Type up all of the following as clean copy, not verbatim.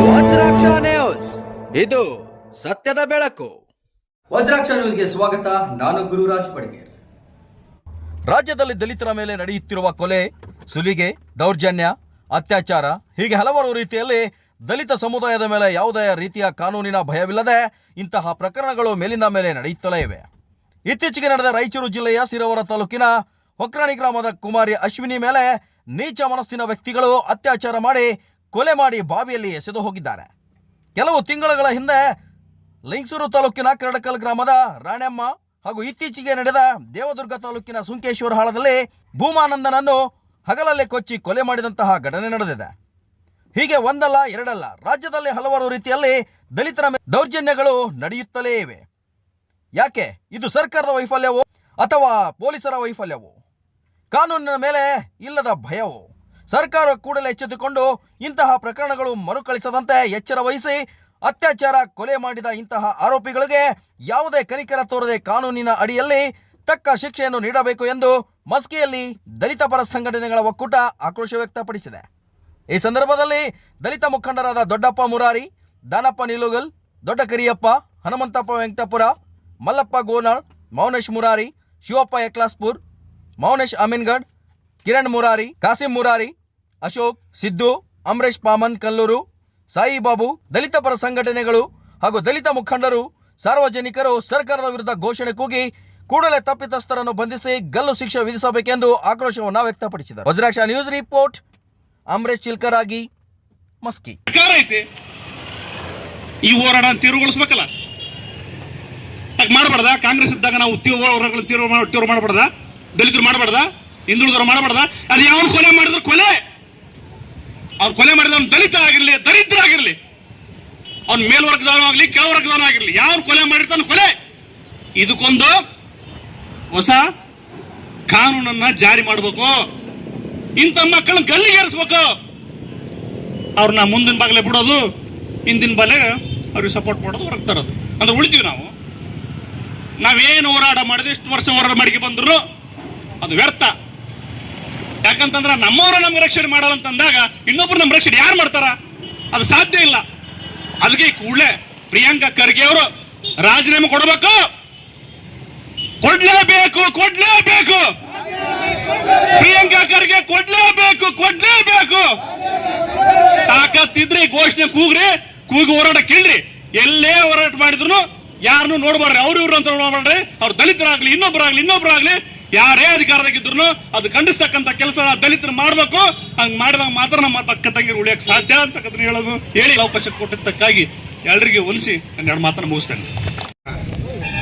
Vajraksha news, ಇದು ಸತ್ಯದ ಬೆಳಕು. ವಜ್ರಾಕ್ಷ ನ್ಯೂಸ್ಗೆ ಸ್ವಾಗತ. ನಾನು ಗುರುರಾಜ್ ಪಡ್ಗೇರ್. ರಾಜ್ಯದಲ್ಲಿ ದಲಿತರ ಮೇಲೆ ನಡೆಯುತ್ತಿರುವ ಕೊಲೆ, ಸುಲಿಗೆ, ದೌರ್ಜನ್ಯ, ಅತ್ಯಾಚಾರ ಹೀಗೆ ಹಲವಾರು ರೀತಿಯಲ್ಲಿ ದಲಿತ ಸಮುದಾಯದ ಮೇಲೆ ಯಾವುದೇ ರೀತಿಯ ಕಾನೂನಿನ ಭಯವಿಲ್ಲದೆ ಇಂತಹ ಪ್ರಕರಣಗಳು ಮೇಲಿಂದ ಮೇಲೆ ನಡೆಯುತ್ತಲೇ ಇವೆ. ಇತ್ತೀಚೆಗೆ ನಡೆದ ರಾಯಚೂರು ಜಿಲ್ಲೆಯ ಸಿರವರ ತಾಲೂಕಿನ ಹೊಕ್ರಾಣಿ ಗ್ರಾಮದ ಕುಮಾರಿ ಅಶ್ವಿನಿ ಮೇಲೆ ನೀಚ ಮನಸ್ಸಿನ ವ್ಯಕ್ತಿಗಳು ಅತ್ಯಾಚಾರ ಮಾಡಿ ಕೊಲೆ ಮಾಡಿ ಬಾವಿಯಲ್ಲಿ ಎಸೆದು ಹೋಗಿದ್ದಾರೆ. ಕೆಲವು ತಿಂಗಳುಗಳ ಹಿಂದೆ ಲಿಂಗಸೂರು ತಾಲೂಕಿನ ಕರಡಕಲ್ ಗ್ರಾಮದ ರಾಣೆಮ್ಮ ಹಾಗೂ ಇತ್ತೀಚೆಗೆ ನಡೆದ ದೇವದುರ್ಗ ತಾಲೂಕಿನ ಸುಂಕೇಶ್ವರ ಹಾಳದಲ್ಲಿ ಭೂಮಾನಂದನನ್ನು ಹಗಲಲ್ಲೇ ಕೊಚ್ಚಿ ಕೊಲೆ ಮಾಡಿದಂತಹ ಘಟನೆ ನಡೆದಿದೆ. ಹೀಗೆ ಒಂದಲ್ಲ ಎರಡಲ್ಲ, ರಾಜ್ಯದಲ್ಲಿ ಹಲವಾರು ರೀತಿಯಲ್ಲಿ ದಲಿತರ ಮೇಲೆ ದೌರ್ಜನ್ಯಗಳು ನಡೆಯುತ್ತಲೇ ಇವೆ. ಯಾಕೆ? ಇದು ಸರ್ಕಾರದ ವೈಫಲ್ಯವೋ ಅಥವಾ ಪೊಲೀಸರ ವೈಫಲ್ಯವೋ? ಕಾನೂನಿನ ಮೇಲೆ ಇಲ್ಲದ ಭಯವೋ? ಸರ್ಕಾರ ಕೂಡಲೇ ಎಚ್ಚೆತ್ತುಕೊಂಡು ಇಂತಹ ಪ್ರಕರಣಗಳು ಮರುಕಳಿಸದಂತೆ ಎಚ್ಚರ ವಹಿಸಿ ಅತ್ಯಾಚಾರ, ಕೊಲೆ ಮಾಡಿದ ಇಂತಹ ಆರೋಪಿಗಳಿಗೆ ಯಾವುದೇ ಕನಿಕರ ತೋರದೆ ಕಾನೂನಿನ ಅಡಿಯಲ್ಲಿ ತಕ್ಕ ಶಿಕ್ಷೆಯನ್ನು ನೀಡಬೇಕು ಎಂದು ಮಸ್ಕಿಯಲ್ಲಿ ದಲಿತ ಪರ ಸಂಘಟನೆಗಳ ಒಕ್ಕೂಟ ಆಕ್ರೋಶ ವ್ಯಕ್ತಪಡಿಸಿದೆ. ಈ ಸಂದರ್ಭದಲ್ಲಿ ದಲಿತ ಮುಖಂಡರಾದ ದೊಡ್ಡಪ್ಪ ಮುರಾರಿ, ದಾನಪ್ಪ ನಿಲುಗಲ್, ದೊಡ್ಡ ಕರಿಯಪ್ಪ, ಹನುಮಂತಪ್ಪ ವೆಂಕಟಪುರ, ಮಲ್ಲಪ್ಪ ಗೋನಾಳ್, ಮೌನೇಶ್ ಮುರಾರಿ, ಶಿವಪ್ಪ ಯಕ್ಲಾಸ್ಪುರ್, ಮೌನೇಶ್ ಅಮೀನ್ಗಢ್, ಕಿರಣ್ ಮುರಾರಿ, ಕಾಸಿಂ ಮುರಾರಿ, ಅಶೋಕ್, ಸಿದ್ದು, ಅಮರೇಶ್ ಪಾಮನ್ ಕಲ್ಲೂರು, ಸಾಯಿಬಾಬು, ದಲಿತ ಪರ ಸಂಘಟನೆಗಳು ಹಾಗೂ ದಲಿತ ಮುಖಂಡರು, ಸಾರ್ವಜನಿಕರು ಸರ್ಕಾರದ ವಿರುದ್ಧ ಘೋಷಣೆ ಕೂಗಿ ಕೂಡಲೇ ತಪ್ಪಿತಸ್ಥರನ್ನು ಬಂಧಿಸಿ ಗಲ್ಲು ಶಿಕ್ಷೆ ವಿಧಿಸಬೇಕೆಂದು ಆಕ್ರೋಶವನ್ನು ವ್ಯಕ್ತಪಡಿಸಿದರು. Vajraksha news report, Amaresh ಚಿಲ್ಕರಾಗಿ, Maski. ಈ ಹೋರಾಟ ತೀವ್ರಗೊಳಿಸಬೇಕಲ್ಲ, ಮಾಡಬಾರ್ದ? ಕಾಂಗ್ರೆಸ್ ಇದ್ದಾಗ ನಾವು ತೀವ್ರ ಮಾಡಬಾರ್ದ? ದಲಿತರು ಮಾಡಬಾರ್ದ? ಹಿಂದುಳಿದವರು ಮಾಡಬಾರ್ದ? ಅದು ಯಾವ ಕೊಲೆ ಮಾಡಿದ್ರು ಕೊಲೆ, ಅವ್ರು ಕೊಲೆ ಮಾಡಿದ ಅವ್ನು ದಲಿತ ಆಗಿರ್ಲಿ, ದರಿದ್ರ ಆಗಿರ್ಲಿ, ಅವ್ನು ಮೇಲ್ವರ್ಗದವನು ಆಗ್ಲಿ, ಕೆಳವರ್ಗದವನು ಆಗಿರ್ಲಿ, ಯಾವ ಕೊಲೆ ಮಾಡಿರ್ತಾನೆ ಕೊಲೆ. ಇದಕ್ಕೊಂದು ಹೊಸ ಕಾನೂನನ್ನ ಜಾರಿ ಮಾಡಬೇಕು. ಇಂಥ ಮಕ್ಕಳನ್ನ ಗಲ್ಲಿಗೇರಿಸ್ಬೇಕು. ಅವ್ರನ್ನ ಮುಂದಿನ ಬಾಗಲೇ ಬಿಡೋದು, ಹಿಂದಿನ ಬಾಲೆ ಅವ್ರಿಗೆ ಸಪೋರ್ಟ್ ಮಾಡೋದು, ಹೊರಗೆ ತರೋದು ಅಂದ್ರೆ ಉಳಿತೀವಿ ನಾವು. ನಾವೇನು ಹೋರಾಟ ಮಾಡಿದ್ರೆ, ಇಷ್ಟು ವರ್ಷ ಹೋರಾಟ ಮಾಡಿಕೆ ಬಂದ್ರು ಅದು ವ್ಯರ್ಥ. ಯಾಕಂತಂದ್ರೆ ನಮ್ಮವರು ನಮ್ಗೆ ರಕ್ಷಣೆ ಮಾಡಲ್ಲ ಅಂತಂದಾಗ ಇನ್ನೊಬ್ರು ನಮ್ಮ ರಕ್ಷಣೆ ಯಾರು ಮಾಡ್ತಾರ? ಅದು ಸಾಧ್ಯ ಇಲ್ಲ. ಅದಕ್ಕೆ ಕೂಡಲೇ ಪ್ರಿಯಾಂಕಾ ಖರ್ಗೆ ಅವರು ರಾಜೀನಾಮೆ ಕೊಡಬೇಕು. ಕೊಡ್ಲೇಬೇಕು. ಪ್ರಿಯಾಂಕಾ ಖರ್ಗೆ ಕೊಡ್ಲೇಬೇಕು. ತಾಕತ್ತಿದ್ರೆ ಘೋಷಣೆ ಕೂಗಿ ಹೋರಾಟ ಕೇಳ್ರಿ. ಎಲ್ಲೇ ಹೋರಾಟ ಮಾಡಿದ್ರು ಯಾರನ್ನು ನೋಡ್ಬಾರ್ರಿ. ಇವ್ರು ಅಂತ ನೋಡ್ಬಾರ್ರಿ. ಅವ್ರು ದಲಿತರಾಗ್ಲಿ, ಇನ್ನೊಬ್ಬರಾಗ್ಲಿ ಯಾರೇ ಅಧಿಕಾರದಾಗಿದ್ರು ಅದು ಖಂಡಿಸ್ತಕ್ಕಂಥ ಕೆಲಸ ದಲಿತರು ಮಾಡಬೇಕು. ಹಂಗ್ ಮಾಡಿದಾಗ ಮಾತ್ರ ನಮ್ಮ ಅಕ್ಕ ತಂಗಿರು ಉಳಿಯಕ್ಕೆ ಸಾಧ್ಯ ಅಂತಕ್ಕಂಥ ಹೇಳಿ ಅವಕಾಶ ಕೊಟ್ಟಿದ್ದಕ್ಕಾಗಿ ಎಲ್ಲರಿಗೆ ಹೊಲಿಸಿ ನಾನು ಎರಡು ಮಾತನ್ನು ಮುಗಿಸ್ತೇನೆ.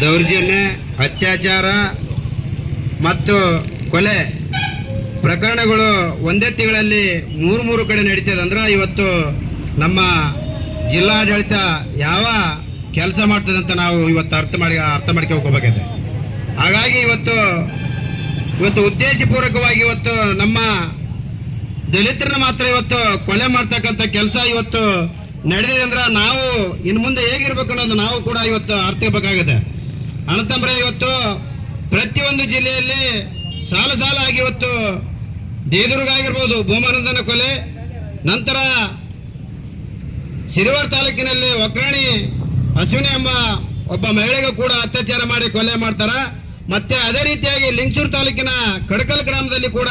ದೌರ್ಜನ್ಯ, ಅತ್ಯಾಚಾರ ಮತ್ತು ಕೊಲೆ ಪ್ರಕರಣಗಳು ಒಂದೇ ತಿಂಗಳಲ್ಲಿ ಮೂರು ಕಡೆ ನಡೀತದೆ. ಅಂದ್ರೆ ಇವತ್ತು ನಮ್ಮ ಜಿಲ್ಲಾಡಳಿತ ಯಾವ ಕೆಲಸ ಮಾಡ್ತದೆ ಅಂತ ನಾವು ಇವತ್ತು ಅರ್ಥ ಮಾಡ್ಕೋಬೇಕಾಗಿದೆ. ಹಾಗಾಗಿ ಇವತ್ತು ಉದ್ದೇಶಪೂರ್ವಕವಾಗಿ ಇವತ್ತು ನಮ್ಮ ದಲಿತರನ್ನ ಮಾತ್ರ ಇವತ್ತು ಕೊಲೆ ಮಾಡ್ತಕ್ಕಂಥ ಕೆಲಸ ಇವತ್ತು ನಡೆದಿದೆ. ಅಂದ್ರೆ ನಾವು ಇನ್ನು ಮುಂದೆ ಹೇಗಿರ್ಬೇಕು ಅನ್ನೋದು ನಾವು ಕೂಡ ಇವತ್ತು ಅರ್ಥಬೇಕಾಗಿದೆ. ಅಣ್ಣತಂಬ್ರೆ, ಇವತ್ತು ಪ್ರತಿಯೊಂದು ಜಿಲ್ಲೆಯಲ್ಲಿ ಸಾಲಾಗಿ ಇವತ್ತು ದೇವದುರ್ಗ ಆಗಿರ್ಬೋದು ಭೂಮಾನಂದನ ಕೊಲೆ, ನಂತರ ಸಿರಿವಾರ ತಾಲೂಕಿನಲ್ಲಿ ಹೊಕ್ರಾಣಿ ಅಶ್ವಿನಿ ಎಂಬ ಒಬ್ಬ ಮಹಿಳೆಗೂ ಕೂಡ ಅತ್ಯಾಚಾರ ಮಾಡಿ ಕೊಲೆ ಮಾಡ್ತಾರ. ಮತ್ತೆ ಅದೇ ರೀತಿಯಾಗಿ ಲಿಂಗಸೂರು ತಾಲೂಕಿನ ಕಡಕಲ್ ಗ್ರಾಮದಲ್ಲಿ ಕೂಡ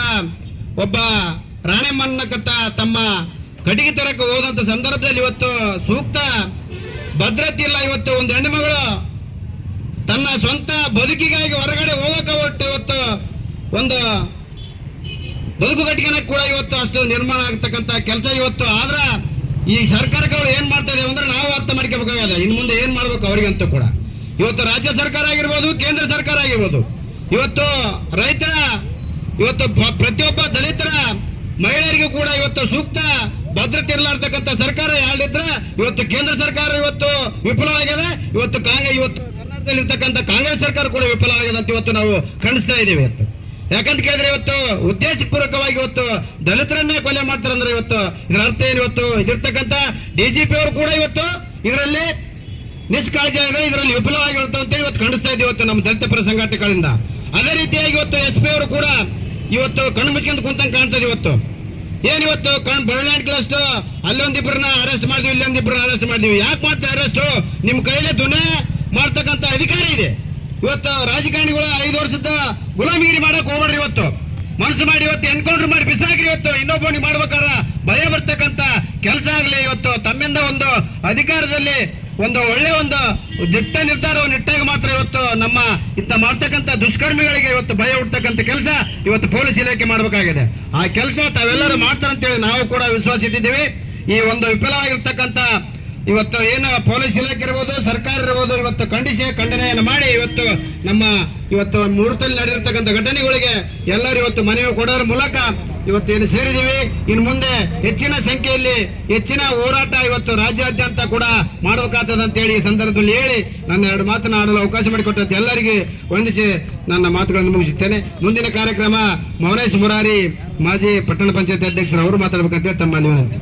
ಒಬ್ಬ ರಾಣೆಮ್ಮನ್ನಕತ್ತ ತಮ್ಮ ಕಟ್ಟಿಗೆ ತರಕ್ಕೆ ಹೋದಂತ ಸಂದರ್ಭದಲ್ಲಿ ಇವತ್ತು ಸೂಕ್ತ ಭದ್ರತೆ ಇಲ್ಲ. ಇವತ್ತು ಒಂದು ಹೆಣ್ಣು ಮಗಳು ತನ್ನ ಸ್ವಂತ ಬದುಕಿಗಾಗಿ ಹೊರಗಡೆ ಹೋಗಕ್ಕೆ ಹೊಟ್ಟು ಇವತ್ತು ಒಂದು ಬದುಕು ಕಟ್ಟಿಗೆನ ಕೂಡ ಇವತ್ತು ಅಷ್ಟು ನಿರ್ಮಾಣ ಆಗ್ತಕ್ಕಂಥ ಕೆಲಸ ಇವತ್ತು. ಆದ್ರ ಈ ಸರ್ಕಾರಗಳು ಏನ್ ಮಾಡ್ತಾ ಇದೆ ಅಂದ್ರೆ ನಾವು ಅರ್ಥ ಮಾಡ್ಕೋಬೇಕಾಗಿದೆ. ಇನ್ನು ಮುಂದೆ ಏನ್ ಮಾಡ್ಬೇಕು ಅವರಿಗಂತೂ ಕೂಡ. ಇವತ್ತು ರಾಜ್ಯ ಸರ್ಕಾರ ಆಗಿರ್ಬೋದು, ಕೇಂದ್ರ ಸರ್ಕಾರ ಆಗಿರ್ಬೋದು, ಇವತ್ತು ರೈತರ, ಇವತ್ತು ಪ್ರತಿಯೊಬ್ಬ ದಲಿತರ ಮಹಿಳೆಯರಿಗೂ ಕೂಡ ಇವತ್ತು ಸೂಕ್ತ ಭದ್ರತೆ ಇರಲಾರ್ತಕ್ಕಂಥ ಸರ್ಕಾರ ಯಾರಿದ್ರೆ ಇವತ್ತು ಕೇಂದ್ರ ಸರ್ಕಾರ ಇವತ್ತು ವಿಫಲವಾಗಿದೆ. ಇವತ್ತು ಕರ್ನಾಟಕದಲ್ಲಿ ಇರ್ತಕ್ಕಂಥ ಕಾಂಗ್ರೆಸ್ ಸರ್ಕಾರ ಕೂಡ ವಿಫಲವಾಗಿದೆ ಅಂತ ಇವತ್ತು ನಾವು ಖಂಡಿಸ್ತಾ ಇದ್ದೇವೆ. ಇವತ್ತು ಯಾಕಂತ ಕೇಳಿದ್ರೆ ಇವತ್ತು ಉದ್ದೇಶಪೂರ್ವಕವಾಗಿ ಇವತ್ತು ದಲಿತರನ್ನೇ ಕೊಲೆ ಮಾಡ್ತಾರಂದ್ರೆ ಇವತ್ತು ಇದರ ಅರ್ಥ ಏನು? ಇವತ್ತು ಇರ್ತಕ್ಕಂಥ ಡಿಜಿಪಿ ಅವರು ಕೂಡ ಇವತ್ತು ಇದರಲ್ಲಿ ನಿಷ್ಕಾಳಜಿ ಆಗಿದೆ, ಇದರಲ್ಲಿ ವಿಫಲವಾಗಿರುತ್ತೆ ಅಂತ ಇವತ್ತು ಖಂಡಿಸ್ತಾ ಇದ್ದೀವಿ ಇವತ್ತು ನಮ್ಮ ದಲಿತ ಪರ ಸಂಘಟನೆಗಳಿಂದ. ಅದೇ ರೀತಿಯಾಗಿ ಇವತ್ತು SP ಅವರು ಕೂಡ ಇವತ್ತು ಕಣ್ಣು ಮುಚ್ಕೊಂಡು ಕುಂತಂಗೆ ಕಾಣ್ತದೆ. ಇವತ್ತು ಬೆರಳಿನಷ್ಟು ಅಲ್ಲೊಂದಿಬ್ಬರನ್ನ ಅರೆಸ್ಟ್ ಮಾಡಿದ್ವಿ, ಇಲ್ಲೊಂದಿಬ್ಬರನ್ನ ಅರೆಸ್ಟ್ ಮಾಡಿದ್ವಿ. ಯಾಕೆ ಮಾಡ್ತಾರೆ ಅರೆಸ್ಟ್? ನಿಮ್ ಕೈಲೇ ದುನೇ ಮಾಡ್ತಕ್ಕಂತ ಅಧಿಕಾರ ಇದೆ. ಇವತ್ತು ರಾಜಕಾರಣಿಗಳು 5 ವರ್ಷದ ಗುಲಾಮಿಗಿರಿ ಮಾಡಕ್ ಹೋಗ್ಬೇಡ್ರಿ. ಇವತ್ತು ಮನಸ್ಸು ಮಾಡಿ ಇವತ್ತು ಎನ್ಕೌಂಟರ್ ಮಾಡಿ ಬಿಸಾಕ್ರಿ. ಇವತ್ತು ಇನ್ನೊಬ್ಬನಿಗೆ ಮಾಡ್ಬೇಕಾರ ಭಯ ಬರ್ತಕ್ಕಂತ ಕೆಲಸ ಆಗ್ಲಿ. ಇವತ್ತು ತಮ್ಮಿಂದ ಒಂದು ಅಧಿಕಾರದಲ್ಲಿ ಒಂದು ಒಳ್ಳೆ ಒಂದು ದಿಟ್ಟ ನಿರ್ಧಾರವನ್ನು ಇಟ್ಟಾಗ ಮಾತ್ರ ಇವತ್ತು ನಮ್ಮ ಇಂತ ಮಾಡ್ತಕ್ಕಂಥ ದುಷ್ಕರ್ಮಿಗಳಿಗೆ ಇವತ್ತು ಭಯ ಹುಡ್ತಕ್ಕಂಥ ಕೆಲಸ ಇವತ್ತು ಪೊಲೀಸ್ ಇಲಾಖೆ ಮಾಡಬೇಕಾಗಿದೆ. ಆ ಕೆಲಸ ತಾವೆಲ್ಲರೂ ಮಾಡ್ತಾರಂತೇಳಿ ನಾವು ಕೂಡ ವಿಶ್ವಾಸ ಇಟ್ಟಿದ್ದೀವಿ. ಈ ಒಂದು ವಿಫಲವಾಗಿರ್ತಕ್ಕಂಥ ಇವತ್ತು ಏನು ಪೊಲೀಸ್ ಇಲಾಖೆ ಇರ್ಬೋದು, ಸರ್ಕಾರ ಇರ್ಬೋದು, ಇವತ್ತು ಖಂಡನೆಯನ್ನು ಮಾಡಿ ಇವತ್ತು ಮುಹೂರ್ತದಲ್ಲಿ ನಡೆದಿರ್ತಕ್ಕಂಥ ಘಟನೆಗಳಿಗೆ ಎಲ್ಲರೂ ಇವತ್ತು ಮನವಿ ಕೊಡೋದ್ರ ಮೂಲಕ ಇವತ್ತೇನು ಸೇರಿದೀವಿ. ಇನ್ನು ಮುಂದೆ ಹೆಚ್ಚಿನ ಸಂಖ್ಯೆಯಲ್ಲಿ ಹೆಚ್ಚಿನ ಹೋರಾಟ ಇವತ್ತು ರಾಜ್ಯಾದ್ಯಂತ ಕೂಡ ಮಾಡಬೇಕಾಗ್ತದೆ ಅಂತೇಳಿ ಈ ಸಂದರ್ಭದಲ್ಲಿ ಹೇಳಿ ನನ್ನ 2 ಮಾತನ್ನ ಆಡಲು ಅವಕಾಶ ಮಾಡಿಕೊಟ್ಟಂತೆ ಎಲ್ಲರಿಗೆ ವಂದಿಸಿ ನನ್ನ ಮಾತುಗಳನ್ನು ಮುಗಿಸುತ್ತೇನೆ. ಮುಂದಿನ ಕಾರ್ಯಕ್ರಮ ಮೌನೇಶ್ ಮುರಾರಿ, ಮಾಜಿ ಪಟ್ಟಣ ಪಂಚಾಯತ್ ಅಧ್ಯಕ್ಷರು ಅವರು ಮಾತಾಡಬೇಕಂತೇಳಿ ತಮ್ಮಲ್ಲಿ ವಿನಂತಿ.